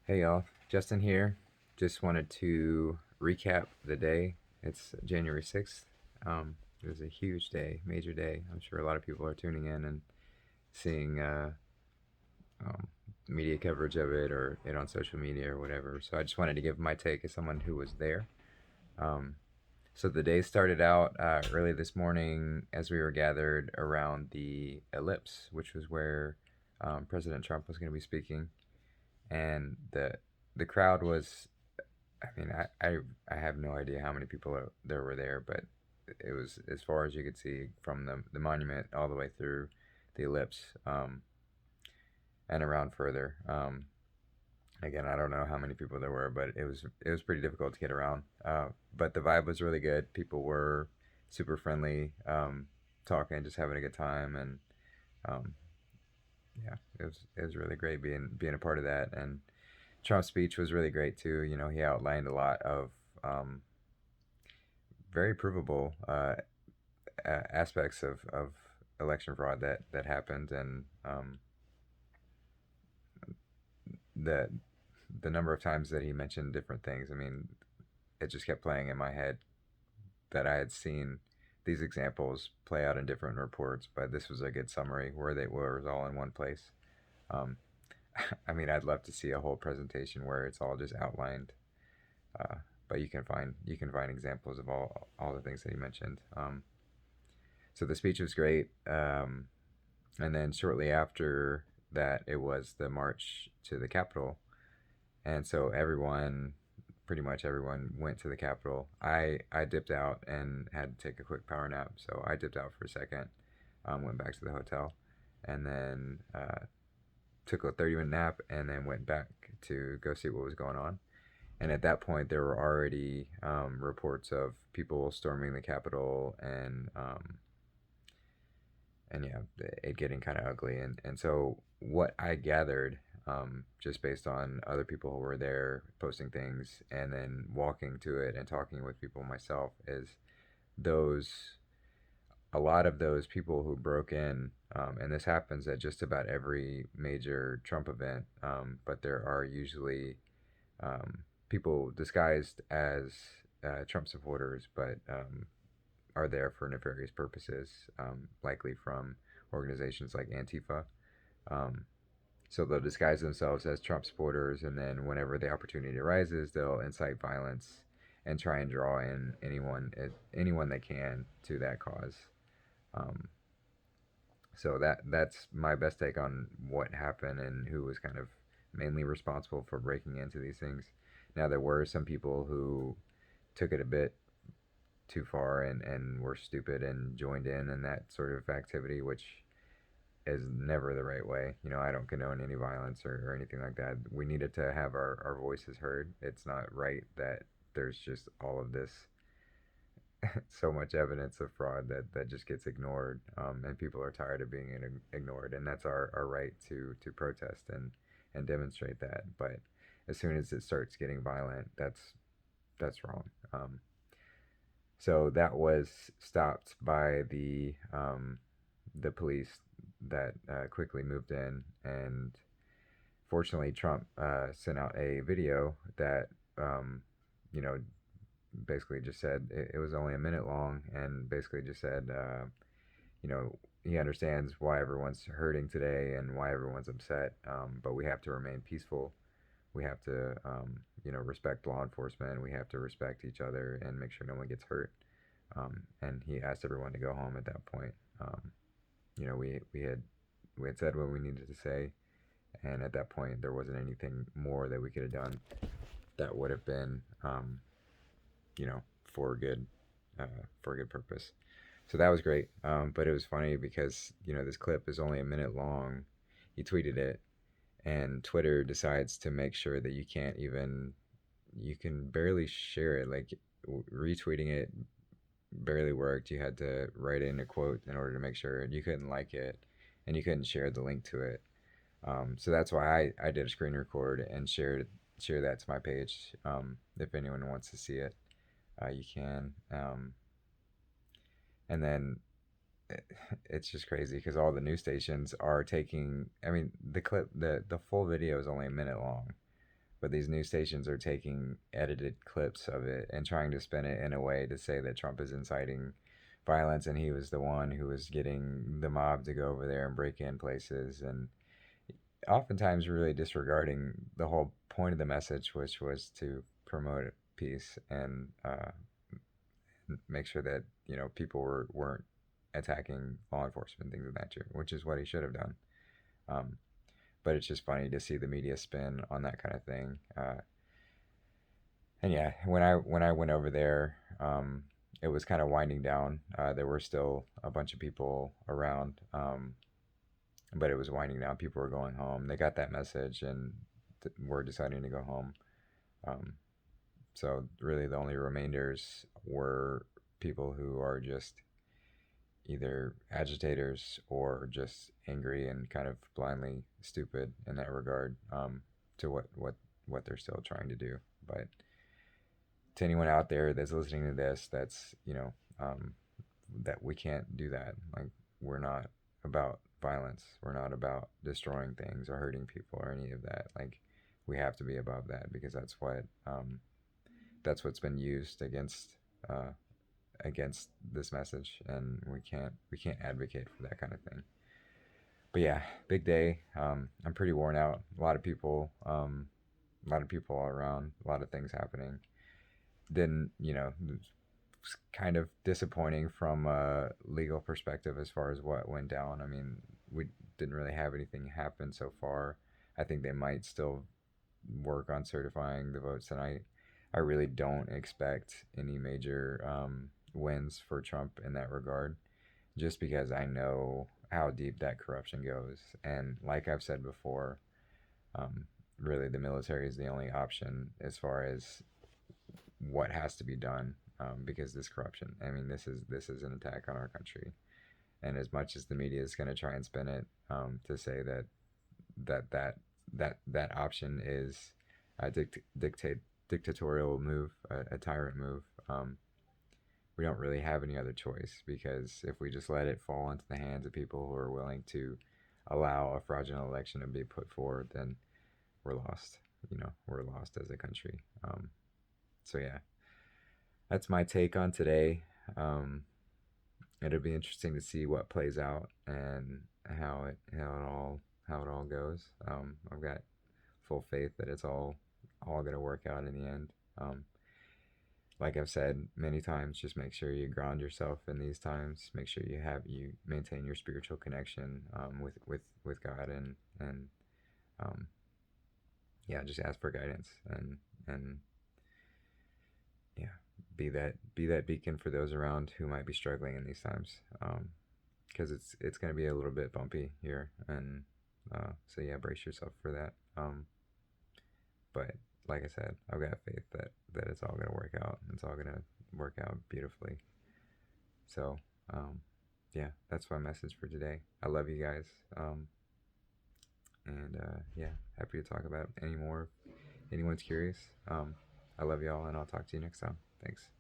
Hey y'all, Justin here. Just wanted to recap the day. It's January 6th. It was a huge day, major day. I'm sure a lot of people are tuning in and seeing um, media coverage of it or it on social media or whatever. So I just wanted to give my take as someone who was there. Um, so the day started out early this morning as we were gathered around the ellipse, which was where President Trump was going to be speaking, and the crowd was. I have no idea how many people there were there, but it was as far as you could see from the monument all the way through the ellipse, and around further. Again, I don't know how many people there were, but it was pretty difficult to get around. But the vibe was really good. People were super friendly, talking, just having a good time, and um, yeah, it was really great being a part of that. And Trump's speech was really great too. You know, he outlined a lot of um, very provable aspects of election fraud that happened, and the the number of times that he mentioned different things. I mean, it just kept playing in my head that I had seen these examples play out in different reports, but this was a good summary where they were all in one place. Um, I mean, I'd love to see a whole presentation where it's all just outlined, uh, but you can find examples of all the things that he mentioned. So the speech was great. And then shortly after that, it was the march to the Capitol, and so pretty much everyone, went to the Capitol. I dipped out and had to take a quick power nap, so I dipped out for a second, went back to the hotel, and then took a 30-minute nap, and then went back to go see what was going on. And at that point, there were already reports of people storming the Capitol, and yeah, it getting kind of ugly. And so what I gathered, just based on other people who were there posting things and then walking to it and talking with people myself, is those a lot of those people who broke in, and this happens at just about every major Trump event, but there are usually people disguised as Trump supporters, but are there for nefarious purposes, likely from organizations like Antifa. Um, so they'll disguise themselves as Trump supporters, and then whenever the opportunity arises, they'll incite violence and try and draw in anyone they can to that cause. Um, so that's my best take on what happened and who was kind of mainly responsible for breaking into these things. Now there were some people who took it a bit too far and were stupid and joined in that sort of activity, which is never the right way. You know, I don't condone any violence or anything like that. We needed to have our voices heard. It's not right that there's just all of this so much evidence of fraud that just gets ignored, and people are tired of being ignored, and that's our right to protest and demonstrate that. But as soon as it starts getting violent, that's wrong. So that was stopped by the police that quickly moved in, and fortunately, Trump sent out a video that um, you know basically just said it was only a minute long, and basically just said you know he understands why everyone's hurting today and why everyone's upset, but we have to remain peaceful. We have to respect law enforcement. We have to respect each other and make sure no one gets hurt. And he asked everyone to go home at that point. Um, we had said what we needed to say, and at that point there wasn't anything more that we could have done that would have been you know for a good uh, for a good purpose. So that was great. But it was funny because this clip is only a minute long. He tweeted it, and Twitter decides to make sure that you can barely share it. Like retweeting it barely worked. You had to write in a quote in order to make sure. You couldn't like it, and you couldn't share the link to it. So that's why I did a screen record and share that to my page. If anyone wants to see it, you can. And then it's just crazy because all the news stations are taking. I mean, the full video is only a minute long, but these news stations are taking edited clips of it and trying to spin it in a way to say that Trump is inciting violence and he was the one who was getting the mob to go over there and break in places, and oftentimes really disregarding the whole point of the message, which was to promote peace and make sure that people weren't attacking law enforcement, things of that nature, which is what he should have done. Um, but it's just funny to see the media spin on that kind of thing. And yeah, when I went over there, it was kind of winding down. There were still a bunch of people around, but it was winding down. People were going home. They got that message and were deciding to go home. Um, so really, the only remainders were people who are just either agitators or just angry and kind of blindly stupid in that regard, to what they're still trying to do. But to anyone out there that's listening to this, that's that we can't do that. Like, we're not about violence. We're not about destroying things or hurting people or any of that. Like, we have to be above that, because that's what's been used uh, against this message, and we can't advocate for that kind of thing. But yeah, big day. I'm pretty worn out. A lot of people all around, a lot of things happening. Then it's kind of disappointing from a legal perspective as far as what went down. I mean, we didn't really have anything happen so far. I think they might still work on certifying the votes tonight. I really don't expect any major wins for Trump in that regard, just because I know how deep that corruption goes. And like I've said before, um, really the military is the only option as far as what has to be done, because this corruption. I mean, this is an attack on our country. And as much as the media is going to try and spin it, to say that that that option is a dictatorial move, a tyrant move, we don't really have any other choice, because if we just let it fall into the hands of people who are willing to allow a fraudulent election to be put forward, then we're lost. We're lost as a country. So yeah, that's my take on today. Um, It'll be interesting to see what plays out and how it all goes. I've got full faith that it's all gonna work out in the end. Like I've said many times, just make sure you ground yourself in these times. Make sure you maintain your spiritual connection, with God, and um, yeah, just ask for guidance, and yeah, be that beacon for those around who might be struggling in these times. Because it's gonna be a little bit bumpy here, and so yeah, brace yourself for that. But like I said, I've got faith that it's all gonna work out. It's all gonna work out beautifully. So yeah, that's my message for today. I love you guys, and yeah, happy to talk about any more. If anyone's curious, I love y'all, and I'll talk to you next time. Thanks.